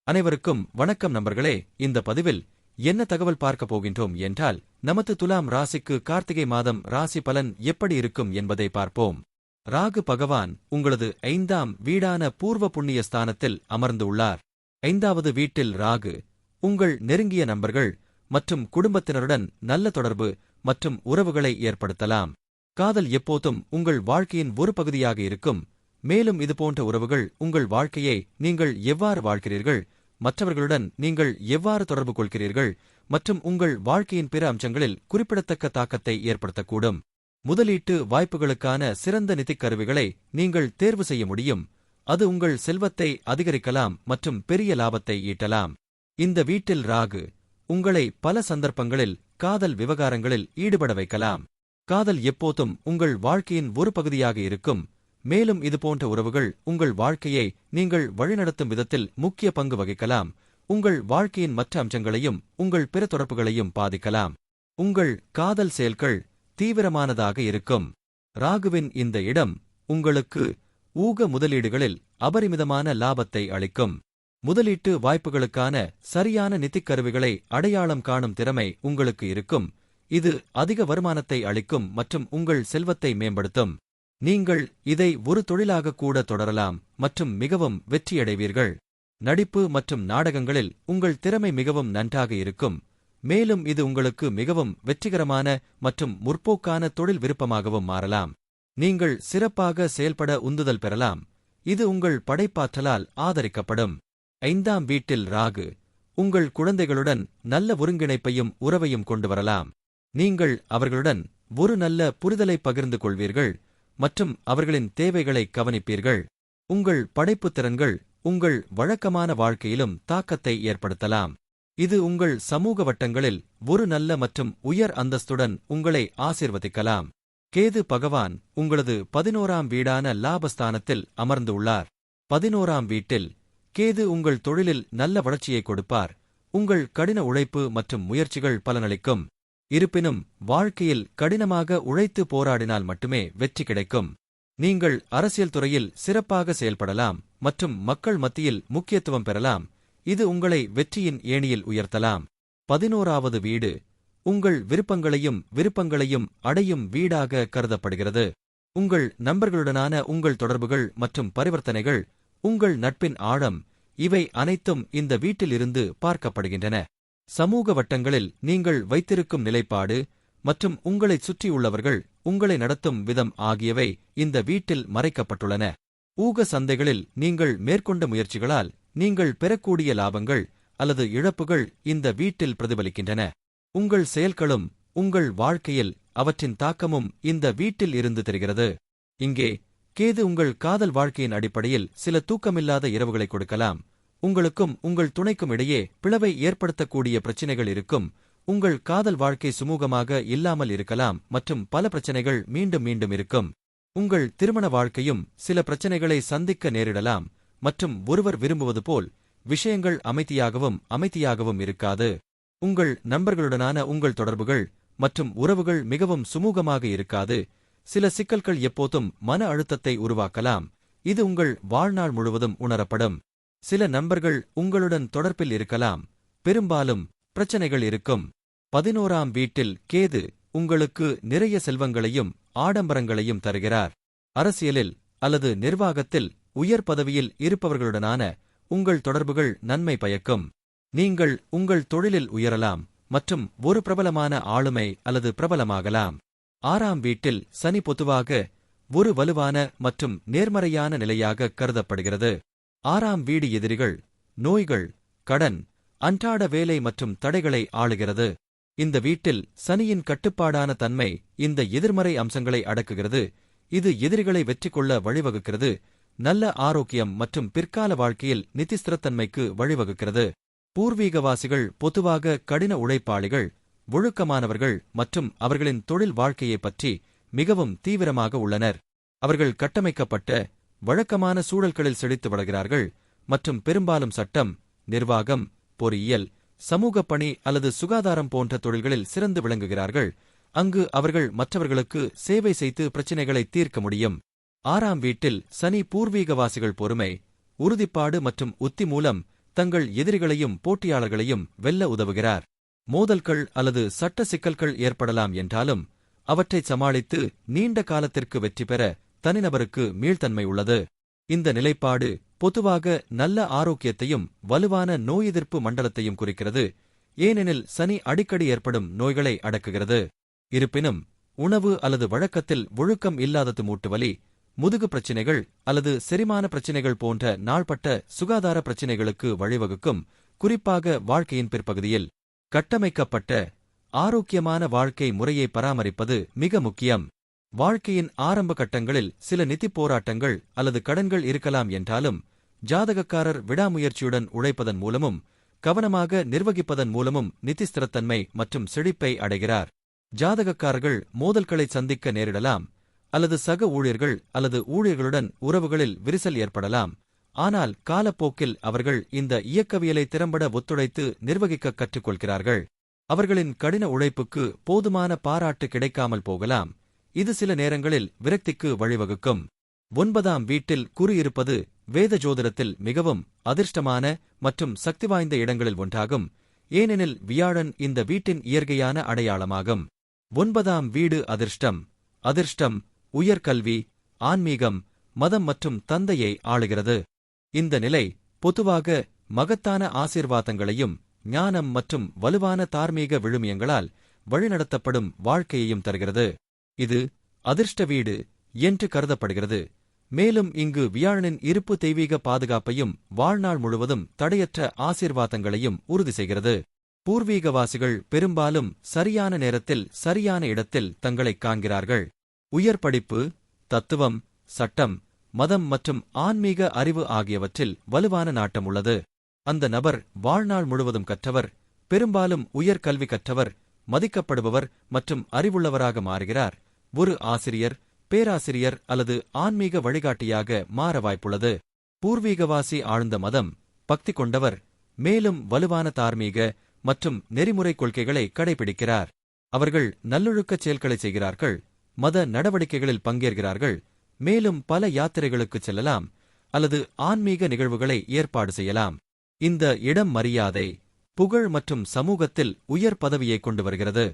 அனைவருக்கும் வணக்கம் நண்பர்களே. இந்த பதிவில் என்ன தகவல் பார்க்க போகின்றோம் என்றால், நமது துலாம் ராசிக்கு கார்த்திகை மாதம் ராசி பலன் எப்படி இருக்கும் என்பதை பார்ப்போம். ராகு பகவான் உங்களது 5ஆம் வீடான பூர்வ புண்ணிய ஸ்தானத்தில் அமர்ந்து உள்ளார். 5வது வீட்டில் ராகு உங்கள் நெருங்கிய நண்பர்கள் மற்றும் குடும்பத்தினருடன் நல்ல தொடர்பு மற்றும் உறவுகளை ஏற்படுத்தலாம். காதல் எப்போதும் உங்கள் வாழ்க்கையின் ஒரு பகுதியாக இருக்கும். மேலும் இதுபோன்ற உறவுகள் உங்கள் வாழ்க்கையை நீங்கள் எவ்வாறு வாழ்கிறீர்கள், மற்றவர்களுடன் நீங்கள் எவ்வாறு தொடர்பு கொள்கிறீர்கள் மற்றும் உங்கள் வாழ்க்கையின் பிற அம்சங்களில் குறிப்பிடத்தக்க தாக்கத்தை ஏற்படுத்தக்கூடும். முதலீட்டு வாய்ப்புகளுக்கான சிறந்த நிதிக் கருவிகளை நீங்கள் தேர்வு செய்ய முடியும். அது உங்கள் செல்வத்தை அதிகரிக்கலாம் மற்றும் பெரிய லாபத்தை ஈட்டலாம். இந்த வீட்டில் ராகு உங்களை பல சந்தர்ப்பங்களில் காதல் விவகாரங்களில் ஈடுபட வைக்கலாம். காதல் எப்போதும் உங்கள் வாழ்க்கையின் ஒரு பகுதியாக இருக்கும். மேலும் இதுபோன்ற உறவுகள் உங்கள் வாழ்க்கையை நீங்கள் வழிநடத்தும் விதத்தில் முக்கிய பங்கு வகிக்கலாம். உங்கள் வாழ்க்கையின் மற்ற அம்சங்களையும் உங்கள் பிற தொடர்புகளையும் பாதிக்கலாம். உங்கள் காதல் செயல்கள் தீவிரமானதாக இருக்கும். ராகுவின் இந்த இடம் உங்களுக்கு ஊக முதலீடுகளில் அபரிமிதமான லாபத்தை அளிக்கும். முதலீட்டு வாய்ப்புகளுக்கான சரியான நிதிக் கருவிகளை அடையாளம் காணும் திறமை உங்களுக்கு இருக்கும். இது அதிக வருமானத்தை அளிக்கும் மற்றும் உங்கள் செல்வத்தை மேம்படுத்தும். நீங்கள் இதை ஒரு தொழிலாக கூட தொடரலாம் மற்றும் மிகவும் வெற்றியடைவீர்கள். நடிப்பு மற்றும் நாடகங்களில் உங்கள் திறமை மிகவும் நன்றாக இருக்கும். மேலும் இது உங்களுக்கு மிகவும் வெற்றிகரமான மற்றும் முற்போக்கான தொழில் விருப்பமாகவும் மாறலாம். நீங்கள் சிறப்பாக செயல்பட உந்துதல் பெறலாம். இது உங்கள் படைப்பாற்றலால் ஆதரிக்கப்படும். 5ஆம் வீட்டில் ராகு உங்கள் குழந்தைகளுடன் நல்ல ஒருங்கிணைப்பையும் உறவையும் கொண்டு வரலாம். நீங்கள் அவர்களுடன் ஒரு நல்ல புரிதலை பகிர்ந்து கொள்வீர்கள் மற்றும் அவர்களின் தேவைகளை கவனிப்பீர்கள். உங்கள் படைப்புத் திறன்கள் உங்கள் வழக்கமான வாழ்க்கையிலும் தாக்கத்தை ஏற்படுத்தலாம். இது உங்கள் சமூக வட்டங்களில் ஒரு நல்ல மற்றும் உயர் அந்தஸ்துடன் உங்களை ஆசீர்வதிக்கலாம். கேது பகவான் உங்களது 11ஆம் வீடான லாபஸ்தானத்தில் அமர்ந்து உள்ளார். 11ஆம் வீட்டில் கேது உங்கள் தொழிலில் நல்ல வளர்ச்சியை கொடுப்பார். உங்கள் கடின உழைப்பு மற்றும் முயற்சிகள் பலனளிக்கும். இருப்பினும் வாழ்க்கையில் கடினமாக உழைத்து போராடினால் மட்டுமே வெற்றி கிடைக்கும். நீங்கள் அரசியல் துறையில் சிறப்பாக செயல்படலாம் மற்றும் மக்கள் மத்தியில் முக்கியத்துவம் பெறலாம். இது உங்களை வெற்றியின் ஏணியில் உயர்த்தலாம். 11வது வீடு உங்கள் விருப்பங்களையும் அடையும் வீடாக கருதப்படுகிறது. உங்கள் நண்பர்களுடனான உங்கள் தொடர்புகள் மற்றும் பரிவர்த்தனைகள், உங்கள் நட்பின் ஆழம், இவை அனைத்தும் இந்த வீட்டில் இருந்து பார்க்கப்படுகின்றன. சமூக வட்டங்களில் நீங்கள் வைத்திருக்கும் நிலைப்பாடு மற்றும் உங்களைச் சுற்றியுள்ளவர்கள் உங்களை நடத்தும் விதம் ஆகியவை இந்த வீட்டில் மறைக்கப்பட்டுள்ளன. ஊக சந்தைகளில் நீங்கள் மேற்கொண்ட முயற்சிகளால் நீங்கள் பெறக்கூடிய லாபங்கள் அல்லது இழப்புகள் இந்த வீட்டில் பிரதிபலிக்கின்றன. உங்கள் செயல்களும் உங்கள் வாழ்க்கையில் அவற்றின் தாக்கமும் இந்த வீட்டில் இருந்து தெரிகிறது. இங்கே கேது உங்கள் காதல் வாழ்க்கையின் அடிப்படையில் சில தூக்கமில்லாத இரவுகளை கொடுக்கலாம். உங்களுக்கும் உங்கள் துணைக்கும் இடையே பிளவை ஏற்படுத்தக்கூடிய பிரச்சினைகள் இருக்கும். உங்கள் காதல் வாழ்க்கை சுமூகமாக இல்லாமல் இருக்கலாம் மற்றும் பல பிரச்சனைகள் மீண்டும் மீண்டும் இருக்கும். உங்கள் திருமண வாழ்க்கையும் சில பிரச்சனைகளை சந்திக்க நேரிடலாம் மற்றும் ஒருவர் விரும்புவது போல் விஷயங்கள் அமைதியாகவும் இருக்காது. உங்கள் நண்பர்களுடனான உங்கள் தொடர்புகள் மற்றும் உறவுகள் மிகவும் சுமூகமாக இருக்காது. சில சிக்கல்கள் எப்போதும் மன அழுத்தத்தை உருவாக்கலாம். இது உங்கள் வாழ்நாள் முழுவதும் உணரப்படும். சில நண்பர்கள் உங்களுடன் தொடர்பில் இருக்கலாம். பெரும்பாலும் பிரச்சனைகள் இருக்கும். 11ஆம் வீட்டில் கேது உங்களுக்கு நிறைய செல்வங்களையும் ஆடம்பரங்களையும் தருகிறார். அரசியலில் அல்லது நிர்வாகத்தில் உயர் பதவியில் இருப்பவர்களுடனான உங்கள் தொடர்புகள் நன்மை பயக்கும். நீங்கள் உங்கள் தொழிலில் உயரலாம் மற்றும் ஒரு பிரபலமான ஆளுமை அல்லது பிரபலமாகலாம். 6ஆம் வீட்டில் சனி பொதுவாக ஒரு வலுவான மற்றும் நேர்மறையான நிலையாக கருதப்படுகிறது. 6ஆம் வீடு எதிரிகள், நோய்கள், கடன், அன்றாட வேலை மற்றும் தடைகளை ஆளுகிறது. இந்த வீட்டில் சனியின் கட்டுப்பாடான தன்மை இந்த எதிர்மறை அம்சங்களை அடக்குகிறது. இது எதிரிகளை வெற்றி கொள்ள வழிவகுக்கிறது. நல்ல ஆரோக்கியம் மற்றும் பிற்கால வாழ்க்கையில் நிதி ஸ்திரத்தன்மைக்கு வழிவகுக்கிறது. பூர்வீகவாசிகள் பொதுவாக கடின உழைப்பாளிகள், ஒழுக்கமானவர்கள் மற்றும் அவர்களின் தொழில் வாழ்க்கையைப் பற்றி மிகவும் தீவிரமாக உள்ளனர். அவர்கள் கட்டமைக்கப்பட்ட வழக்கமான சூழல்களில் செழித்து வளர்கிறார்கள் மற்றும் பெரும்பாலும் சட்டம், நிர்வாகம், பொறியியல், சமூகப் பணி அல்லது சுகாதாரம் போன்ற தொழில்களில் சிறந்து விளங்குகிறார்கள். அங்கு அவர்கள் மற்றவர்களுக்கு சேவை செய்து பிரச்சினைகளை தீர்க்க முடியும். 6ஆம் வீட்டில் சனி பூர்வீகவாசிகள் பொறுமை, உறுதிப்பாடு மற்றும் உத்தி மூலம் தங்கள் எதிரிகளையும் போட்டியாளர்களையும் வெல்ல உதவுகிறார். மோதல்கள் அல்லது சட்ட சிக்கல்கள் ஏற்படலாம் என்றாலும் அவற்றை சமாளித்து நீண்ட காலத்திற்கு வெற்றி பெற தனிநபருக்கு மீள்தன்மை உள்ளது. இந்த நிலைப்பாடு பொதுவாக நல்ல ஆரோக்கியத்தையும் வலுவான நோய் எதிர்ப்பு மண்டலத்தையும் குறிக்கிறது, ஏனெனில் சனி அடிக்கடி ஏற்படும் நோய்களை அடக்குகிறது. இருப்பினும் உணவு அல்லது வழக்கத்தில் ஒழுக்கம் இல்லாதது மூட்டுவலி, முதுகு பிரச்சினைகள் அல்லது செரிமான பிரச்சினைகள் போன்ற நாள்பட்ட சுகாதார பிரச்சினைகளுக்கு வழிவகுக்கும். குறிப்பாக வாழ்க்கையின் பிற்பகுதியில் கட்டமைக்கப்பட்ட ஆரோக்கியமான வாழ்க்கை முறையை பராமரிப்பது மிக முக்கியம். வாழ்க்கையின் ஆரம்ப கட்டங்களில் சில நிதிப் போராட்டங்கள் அல்லது கடன்கள் இருக்கலாம் என்றாலும் ஜாதகக்காரர் விடாமுயற்சியுடன் உழைப்பதன் மூலமும் கவனமாக நிர்வகிப்பதன் மூலமும் நிதி ஸ்திரத்தன்மை மற்றும் செழிப்பை அடைகிறார். ஜாதகக்காரர்கள் மோதல்களை சந்திக்க நேரிடலாம், அல்லது சக ஊழியர்கள் அல்லது ஊழியர்களுடன் உறவுகளில் விரிசல் ஏற்படலாம். ஆனால் காலப்போக்கில் அவர்கள் இந்த இயக்கவியலை திறம்பட ஒத்துழைத்து நிர்வகிக்க கற்றுக்கொள்கிறார்கள். அவர்களின் கடின உழைப்புக்கு போதுமான பாராட்டு கிடைக்காமல் போகலாம், இது சில நேரங்களில் விரக்திக்கு வழிவகுக்கும். 9ஆம் வீட்டில் குறி இருப்பது வேத ஜோதிடத்தில் மிகவும் அதிர்ஷ்டமான மற்றும் சக்திவாய்ந்த இடங்களில் ஒன்றாகும், ஏனெனில் வியாழன் இந்த வீட்டின் இயற்கையான அடையாளமாகும். 9ஆம் வீடு அதிர்ஷ்டம், உயர்கல்வி, ஆன்மீகம், மதம் மற்றும் தந்தையை ஆளுகிறது. இந்த நிலை பொதுவாக மகத்தான ஆசீர்வாதங்களையும் ஞானம் மற்றும் வலுவான தார்மீக விழுமியங்களால் வழிநடத்தப்படும் வாழ்க்கையையும் தருகிறது. இது அதிர்ஷ்ட வீடு என்று கருதப்படுகிறது, மேலும் இங்கு வியாழனின் இருப்பு தெய்வீக பாதுகாப்பையும் வாழ்நாள் முழுவதும் தடையற்ற ஆசீர்வாதங்களையும் உறுதி செய்கிறது. பூர்வீகவாசிகள் பெரும்பாலும் சரியான நேரத்தில் சரியான இடத்தில் தங்களைக் காண்கிறார்கள். உயர் படிப்பு, தத்துவம், சட்டம், மதம் மற்றும் ஆன்மீக அறிவு ஆகியவற்றில் வலுவான நாட்டம் உள்ளது. அந்த நபர் வாழ்நாள் முழுவதும் கற்றவர், பெரும்பாலும் உயர்கல்வி கற்றவர், மதிக்கப்படுபவர் மற்றும் அறிவுள்ளவராக மாறுகிறார். ஒரு ஆசிரியர், பேராசிரியர் அல்லது ஆன்மீக வழிகாட்டியாக மாற வாய்ப்புள்ளது. பூர்வீகவாசி ஆழ்ந்த மதம், பக்தி கொண்டவர், மேலும் வலுவான தார்மீக மற்றும் நெறிமுறை கொள்கைகளை கடைபிடிக்கிறார். அவர்கள் நல்லொழுக்கச் செயல்களை செய்கிறார்கள், மத நடவடிக்கைகளில் பங்கேற்கிறார்கள், மேலும் பல யாத்திரைகளுக்குச் செல்லலாம் அல்லது ஆன்மீக நிகழ்வுகளை ஏற்பாடு செய்யலாம். இந்த இடம் மரியாதை, புகழ் மற்றும் சமூகத்தில் உயர் பதவியை கொண்டு வருகிறது.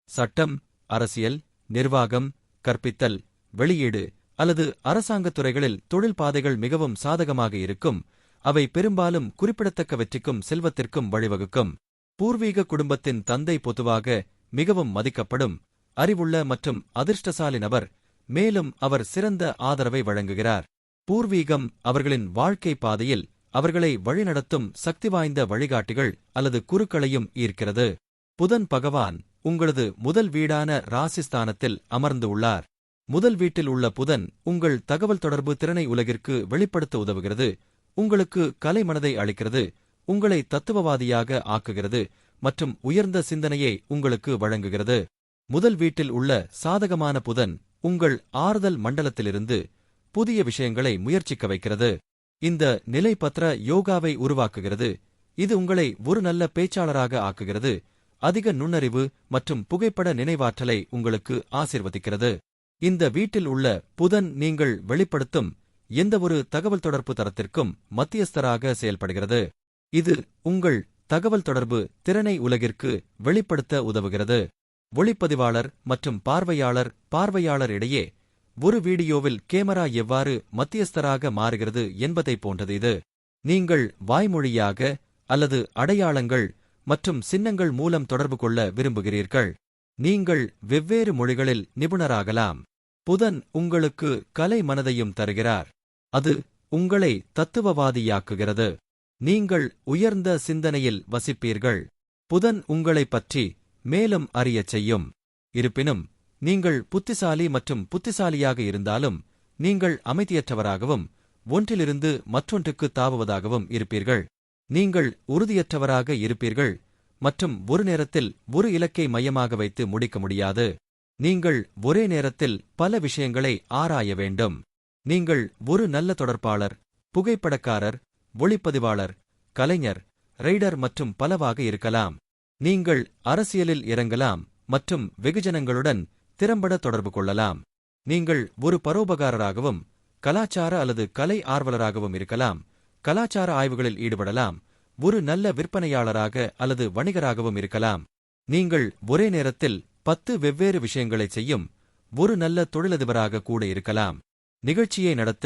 சட்டம், அரசியல், நிர்வாகம், கற்பித்தல், வெளியீடு அல்லது அரசாங்கத் துறைகளில் தொழில் பாதைகள் மிகவும் சாதகமாக இருக்கும். அவை பெரும்பாலும் குறிப்பிடத்தக்க வெற்றிக்கும் செல்வத்திற்கும் வழிவகுக்கும். பூர்வீக குடும்பத்தின் தந்தை பொதுவாக மிகவும் மதிக்கப்படும், அறிவுள்ள மற்றும் அதிர்ஷ்டசாலி நபர், மேலும் அவர் சிறந்த ஆதரவை வழங்குகிறார். பூர்வீகம் அவர்களின் வாழ்க்கை பாதையில் அவர்களை வழிநடத்தும் சக்திவாய்ந்த வழிகாட்டிகள் அல்லது குருக்களையும் ஈர்க்கிறது. புதன் பகவான் உங்களது முதல் வீடான ராசிஸ்தானத்தில் அமர்ந்து உள்ளார். முதல் வீட்டில் உள்ள புதன் உங்கள் தகவல் தொடர்பு திறனை உலகிற்கு வெளிப்படுத்த உதவுகிறது, உங்களுக்கு கலை மனதை அளிக்கிறது, உங்களை தத்துவவாதியாக ஆக்குகிறது மற்றும் உயர்ந்த சிந்தனையை உங்களுக்கு வழங்குகிறது. முதல் வீட்டில் உள்ள சாதகமான புதன் உங்கள் ஆறுதல் மண்டலத்திலிருந்து புதிய விஷயங்களை முயற்சிக்க வைக்கிறது. இந்த நிலைப்பத்திர யோகாவை உருவாக்குகிறது, இது உங்களை ஒரு நல்ல பேச்சாளராக ஆக்குகிறது, அதிக நுண்ணறிவு மற்றும் புகைப்பட நினைவாற்றலை உங்களுக்கு ஆசீர்வதிக்கிறது. இந்த வீட்டில் உள்ள புதன் நீங்கள் வெளிப்படுத்தும் எந்தவொரு தகவல் தொடர்பு தரத்திற்கும் மத்தியஸ்தராக செயல்படுகிறது. இது உங்கள் தகவல் தொடர்பு திறனை உலகிற்கு வெளிப்படுத்த உதவுகிறது. ஒளிப்பதிவாளர் மற்றும் பார்வையாளர் இடையே ஒரு வீடியோவில் கேமரா எவ்வாறு மத்தியஸ்தராக மாறுகிறது என்பதைப் போன்றது இது. நீங்கள் வாய்மொழியாக அல்லது அடையாளங்கள் மற்றும் சின்னங்கள் மூலம் தொடர்பு கொள்ள விரும்புகிறீர்கள். நீங்கள் வெவ்வேறு மொழிகளில் நிபுணராகலாம். புதன் உங்களுக்கு கலை மனதையும் தருகிறார், அது உங்களை தத்துவவாதியாக்குகிறது. நீங்கள் உயர்ந்த சிந்தனையில் வசிப்பீர்கள். புதன் உங்களைப் பற்றி மேலும் அறியச் செய்யும். இருப்பினும் நீங்கள் புத்திசாலி மற்றும் புத்திசாலியாக இருந்தாலும் நீங்கள் அமைதியற்றவராகவும் ஒன்றிலிருந்து மற்றொன்றுக்கு தாவுவதாகவும் இருப்பீர்கள். நீங்கள் உறுதியற்றவராக இருப்பீர்கள் மற்றும் ஒரு நேரத்தில் ஒரு இலக்கை மையமாக வைத்து முடிக்க முடியாது. நீங்கள் ஒரே நேரத்தில் பல விஷயங்களை ஆராய வேண்டும். நீங்கள் ஒரு நல்ல தொடர்பாளர், புகைப்படக்காரர், ஒளிப்பதிவாளர், கலைஞர், ரைடர் மற்றும் பலவாக இருக்கலாம். நீங்கள் அரசியலில் இறங்கலாம் மற்றும் வெகுஜனங்களுடன் திறம்பட தொடர்பு கொள்ளலாம். நீங்கள் ஒரு பரோபகாரராகவும் கலாச்சார அல்லது கலை ஆர்வலராகவும் இருக்கலாம். கலாச்சார ஆய்வுகளில் ஈடுபடலாம் ஒரு நல்ல விற்பனையாளராக அல்லது வணிகராகவும் இருக்கலாம். நீங்கள் ஒரே நேரத்தில் 10 வெவ்வேறு விஷயங்களைச் செய்யும் ஒரு நல்ல தொழிலதிபராக கூட இருக்கலாம். நிகழ்ச்சியை நடத்த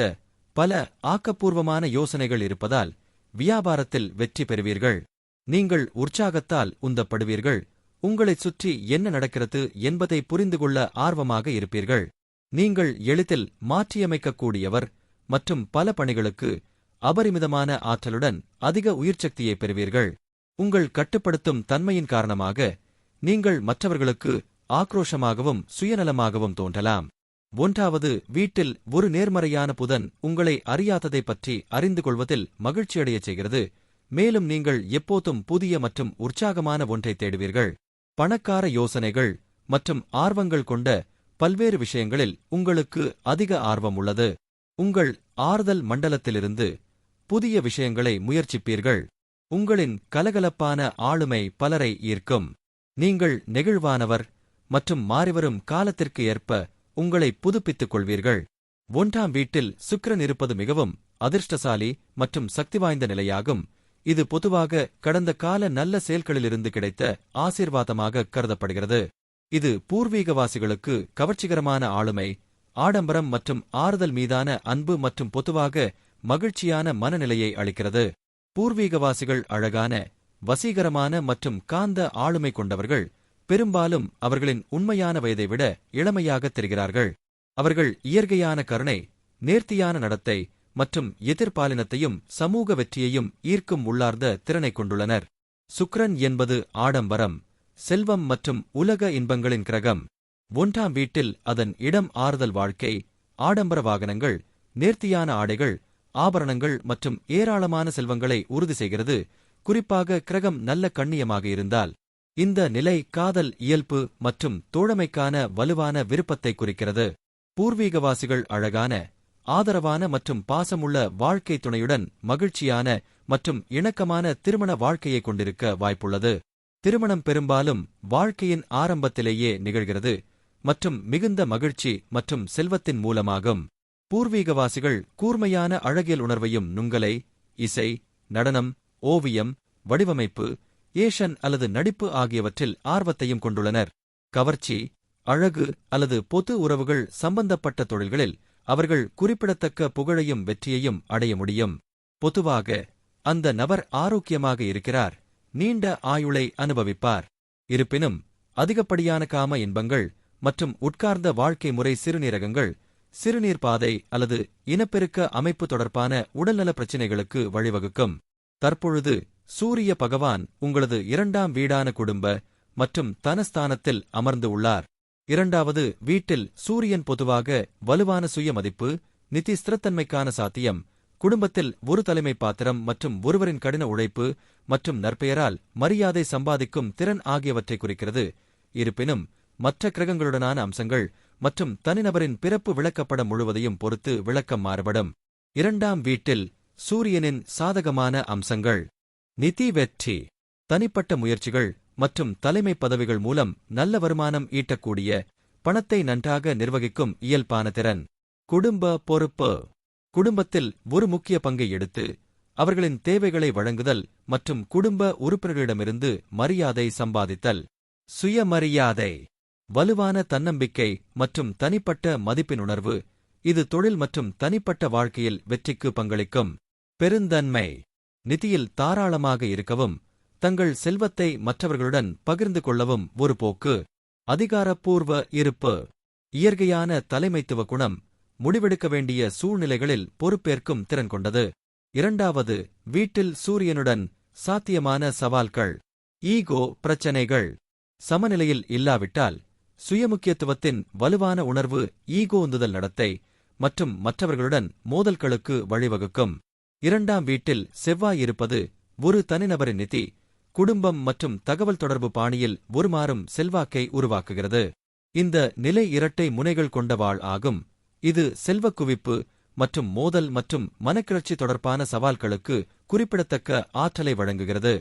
பல ஆக்கப்பூர்வமான யோசனைகள் இருப்பதால் வியாபாரத்தில் வெற்றி பெறுவீர்கள். நீங்கள் உற்சாகத்தால் உந்தப்படுவீர்கள். உங்களைச் சுற்றி என்ன நடக்கிறது என்பதை புரிந்துகொள்ள ஆர்வமாக இருப்பீர்கள். நீங்கள் எளிதில் மாற்றியமைக்கக்கூடியவர் மற்றும் பல பணிகளுக்கு அபரிமிதமான ஆற்றலுடன் அதிக உயிர்ச்சக்தியை பெறுவீர்கள். உங்கள் கட்டுப்படுத்தும் தன்மையின் காரணமாக நீங்கள் மற்றவர்களுக்கு ஆக்ரோஷமாகவும் சுயநலமாகவும் தோன்றலாம். 1வது வீட்டில் ஒரு நேர்மறையான புதன் உங்களை அறியாததை பற்றி அறிந்து கொள்வதில் மகிழ்ச்சியடையச் செய்கிறது. மேலும் நீங்கள் எப்போதும் புதிய மற்றும் உற்சாகமான ஒன்றை தேடுவீர்கள். பணக்கார யோசனைகள் மற்றும் ஆர்வங்கள் கொண்ட பல்வேறு விஷயங்களில் உங்களுக்கு அதிக ஆர்வம் உள்ளது. உங்கள் ஆறுதல் மண்டலத்திலிருந்து புதிய விஷயங்களை முயற்சிப்பீர்கள். உங்களின் கலகலப்பான ஆளுமை பலரை ஈர்க்கும். நீங்கள் நெகிழ்வானவர் மற்றும் மாறிவரும் காலத்திற்கு ஏற்ப உங்களை புதுப்பித்துக் கொள்வீர்கள். 1ஆம் வீட்டில் சுக்கிரன் இருப்பது மிகவும் அதிர்ஷ்டசாலி மற்றும் சக்தி வாய்ந்த நிலையாகும். இது பொதுவாக கடந்த கால நல்ல செயல்களிலிருந்து கிடைத்த ஆசீர்வாதமாக கருதப்படுகிறது. இது பூர்வீகவாசிகளுக்கு கவர்ச்சிகரமான ஆளுமை, ஆடம்பரம் மற்றும் ஆறுதல் மீதான அன்பு மற்றும் பொதுவாக மகிழ்ச்சியான மனநிலையை அளிக்கிறது. பூர்வீகவாசிகள் அழகான, வசீகரமான மற்றும் காந்த ஆளுமை கொண்டவர்கள். பெரும்பாலும் அவர்களின் உண்மையான வயதை விட இளமையாகத் தெரிகிறார்கள். அவர்கள் இயற்கையான கருணை, நேர்த்தியான நடத்தை மற்றும் எதிர்பாலினத்தையும் சமூக வெற்றியையும் ஈர்க்கும் உள்ளார்ந்த திறனை கொண்டுள்ளனர். சுக்கிரன் என்பது ஆடம்பரம், செல்வம் மற்றும் உலக இன்பங்களின் கிரகம். 1ஆம் வீட்டில் அதன் இடம் ஆறுதல் வாழ்க்கை, ஆடம்பர வாகனங்கள், நேர்த்தியான ஆடைகள், ஆபரணங்கள் மற்றும் ஏராளமான செல்வங்களை உறுதி செய்கிறது. குறிப்பாக கிரகம் நல்ல கண்ணியமாக இருந்தால். இந்த நிலை காதல் இயல்பு மற்றும் தோழமைக்கான வலுவான விருப்பத்தை குறிக்கிறது. பூர்வீகவாசிகள் அழகான, ஆதரவான மற்றும் பாசமுள்ள வாழ்க்கை துணையுடன் மகிழ்ச்சியான மற்றும் இணக்கமான திருமண வாழ்க்கையை கொண்டிருக்க வாய்ப்புள்ளது. திருமணம் பெரும்பாலும் வாழ்க்கையின் ஆரம்பத்திலேயே நிகழ்கிறது மற்றும் மிகுந்த மகிழ்ச்சி மற்றும் செல்வத்தின் மூலமாகும். பூர்வீகவாசிகள் கூர்மையான அழகியல் உணர்வையும் நுங்கலை, இசை, நடனம், ஓவியம், வடிவமைப்பு, ஏஷன் அல்லது நடிப்பு ஆகியவற்றில் ஆர்வத்தையும் கொண்டுள்ளனர். கவர்ச்சி, அழகு அல்லது பொது உறவுகள் சம்பந்தப்பட்ட தொழில்களில் அவர்கள் குறிப்பிடத்தக்க புகழையும் வெற்றியையும் அடைய முடியும். பொதுவாக அந்த நபர் ஆரோக்கியமாக இருக்கிறார், நீண்ட ஆயுளை அனுபவிப்பார். இருப்பினும் அதிகப்படியான காம இன்பங்கள் மற்றும் உட்கார்ந்த வாழ்க்கை முறை, சிறுநீரகங்கள், சிறுநீர் பாதை அல்லது இனப்பெருக்க அமைப்பு தொடர்பான உடல்நல பிரச்சினைகளுக்கு வழிவகுக்கும். தற்பொழுது சூரிய பகவான் உங்களது 2ஆம் வீடான குடும்ப மற்றும் தனஸ்தானத்தில் அமர்ந்து உள்ளார். 2வது வீட்டில் சூரியன் பொதுவாக வலுவான சுய மதிப்பு, நிதி ஸ்திரத்தன்மைக்கான சாத்தியம், குடும்பத்தில் ஒரு தலைமை பாத்திரம் மற்றும் ஒருவரின் கடின உழைப்பு மற்றும் நற்பெயரால் மரியாதை சம்பாதிக்கும் திறன் ஆகியவற்றை குறிக்கிறது. இருப்பினும் மற்ற கிரகங்களுடனான அம்சங்கள் மற்றும் தனிநபரின் பிறப்பு விளக்கப்படம் முழுவதையும் பொறுத்து விளக்கம் மாறுபடும். 2ஆம் வீட்டில் சூரியனின் சாதகமான அம்சங்கள்: நிதி வெற்றி, தனிப்பட்ட முயற்சிகள் மற்றும் தலைமை பதவிகள் மூலம் நல்ல வருமானம் ஈட்டக்கூடிய, பணத்தை நன்றாக நிர்வகிக்கும் இயல்பான திறன். குடும்ப பொறுப்பு, குடும்பத்தில் ஒரு முக்கிய பங்கை எடுத்து அவர்களின் தேவைகளை வழங்குதல் மற்றும் குடும்ப உறுப்பினர்களிடமிருந்து மரியாதை சம்பாதித்தல். சுயமரியாதை, வலுவான தன்னம்பிக்கை மற்றும் தனிப்பட்ட மதிப்பின் உணர்வு. இது தொழில் மற்றும் தனிப்பட்ட வாழ்க்கையில் வெற்றிக்கு பங்களிக்கும். பெருந்தன்மை, நிதியில் தாராளமாக இருக்கவும் தங்கள் செல்வத்தை மற்றவர்களுடன் பகிர்ந்து கொள்ளவும் ஒரு போக்கு. அதிகாரப்பூர்வ இருப்பு, இயற்கையான தலைமைத்துவ குணம், முடிவெடுக்க வேண்டிய சூழ்நிலைகளில் பொறுப்பேற்கும் திறன் கொண்டது. 2வது வீட்டில் சூரியனுடன் சாத்தியமான சவால்கள். ஈகோ பிரச்சனைகள், சமநிலையில் இல்லாவிட்டால் சுயமுக்கியத்துவத்தின் வலுவான உணர்வு ஈகோ உந்துதல் நடத்தை மற்றும் மற்றவர்களுடன் மோதல்களுக்கு வழிவகுக்கும். 2ஆம் வீட்டில் செவ்வாய் இருப்பது ஒரு தனிநபரின் நிதி, குடும்பம் மற்றும் தகவல் தொடர்பு பாணியில் ஒருமாறும் செல்வாக்கை உருவாக்குகிறது. இந்த நிலை இரட்டை முனைகள் கொண்ட வாள் ஆகும். இது செல்வக் குவிப்பு மற்றும் மோதல் மற்றும் மனக்கிளர்ச்சி தொடர்பான சவால்களுக்கு குறிப்பிடத்தக்க ஆற்றலை வழங்குகிறது.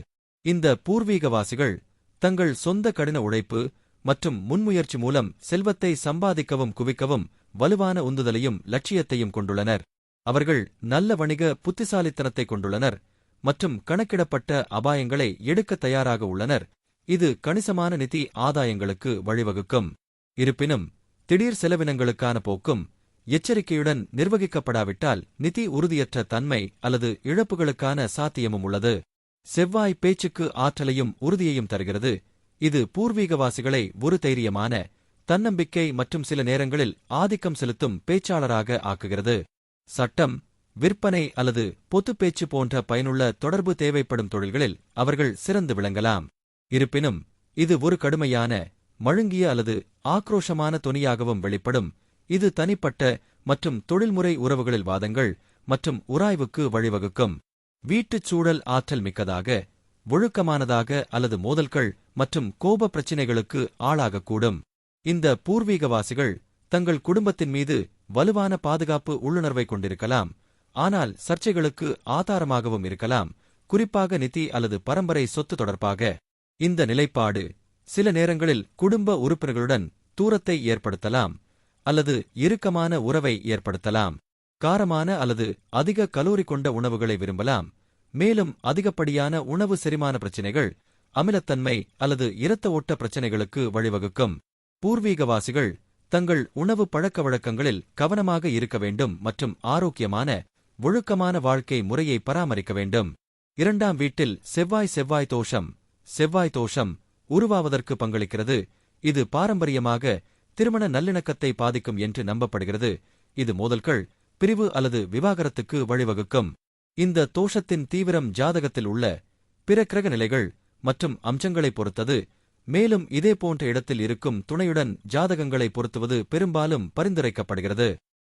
இந்த பூர்வீகவாசிகள் தங்கள் சொந்த கடின உழைப்பு மற்றும் முன்முயற்சி மூலம் செல்வத்தை சம்பாதிக்கவும் குவிக்கவும் வலுவான உந்துதலையும் லட்சியத்தையும் கொண்டுள்ளனர். அவர்கள் நல்ல வணிக புத்திசாலித்தனத்தை கொண்டுள்ளனர் மற்றும் கணக்கிடப்பட்ட அபாயங்களை எடுக்க தயாராக உள்ளனர். இது கணிசமான நிதி ஆதாயங்களுக்கு வழிவகுக்கும். இருப்பினும் திடீர் செலவினங்களுக்கான போக்கும் எச்சரிக்கையுடன் நிர்வகிக்கப்படாவிட்டால் நிதி உறுதியற்ற தன்மை அல்லது இழப்புகளுக்கான சாத்தியமும் உள்ளது. செவ்வாய் பேச்சுக்கு ஆற்றலையும் உறுதியையும் தருகிறது. இது பூர்வீகவாசிகளை ஒரு தைரியமான, தன்னம்பிக்கை மற்றும் சில நேரங்களில் ஆதிக்கம் செலுத்தும் பேச்சாளராக ஆக்குகிறது. சட்டம், விற்பனை அல்லது பொதுப்பேச்சு போன்ற பயனுள்ள தொடர்பு தேவைப்படும் தொழில்களில் அவர்கள் சிறந்து விளங்கலாம். இருப்பினும் இது ஒரு கடுமையான, மழுங்கிய அல்லது ஆக்ரோஷமான தொனியாகவும் வெளிப்படும். இது தனிப்பட்ட மற்றும் தொழில்முறை உறவுகளில் வாதங்கள் மற்றும் உராய்வுக்கு வழிவகுக்கும். வீட்டுச் சூழல் ஆற்றல் மிக்கதாக, ஒழுக்கமானதாக அல்லது மோதல்கள் மற்றும் கோப பிரச்சினைகளுக்கு ஆளாகக்கூடும். இந்த பூர்வீகவாசிகள் தங்கள் குடும்பத்தின் மீது வலுவான பாதுகாப்பு உள்ளுணர்வை கொண்டிருக்கலாம், ஆனால் சர்ச்சைகளுக்கு ஆதாரமாகவும் இருக்கலாம், குறிப்பாக நிதி அல்லது பரம்பரை சொத்து தொடர்பாக. இந்த நிலைப்பாடு சில நேரங்களில் குடும்ப உறுப்பினர்களுடன் தூரத்தை ஏற்படுத்தலாம் அல்லது இறுக்கமான உறவை ஏற்படுத்தலாம். காரமான அல்லது அதிக கலோரி கொண்ட உணவுகளை விரும்பலாம், மேலும் அதிகப்படியான உணவு செரிமான பிரச்சினைகள், அமிலத்தன்மை அல்லது இரத்த ஓட்ட பிரச்சினைகளுக்கு வழிவகுக்கும். பூர்வீகவாசிகள் தங்கள் உணவு பழக்கவழக்கங்களில் கவனமாக இருக்க வேண்டும் மற்றும் ஆரோக்கியமான, ஒழுக்கமான வாழ்க்கை முறையை பராமரிக்க வேண்டும். 2ஆம் வீட்டில் செவ்வாய் தோஷம் உருவாவதற்கு பங்களிக்கிறது. இது பாரம்பரியமாக திருமண நல்லிணக்கத்தை பாதிக்கும் என்று நம்பப்படுகிறது. இது மோதல்கள், பிரிவு அல்லது விவாகரத்துக்கு வழிவகுக்கும். இந்த தோஷத்தின் தீவிரம் ஜாதகத்தில் உள்ள பிற கிரக நிலைகள் மற்றும் அம்சங்களைப் பொறுத்தது, மேலும் இதேபோன்ற இடத்தில் இருக்கும் துணையுடன் ஜாதகங்களை பொருத்துவது பெரும்பாலும் பரிந்துரைக்கப்படுகிறது.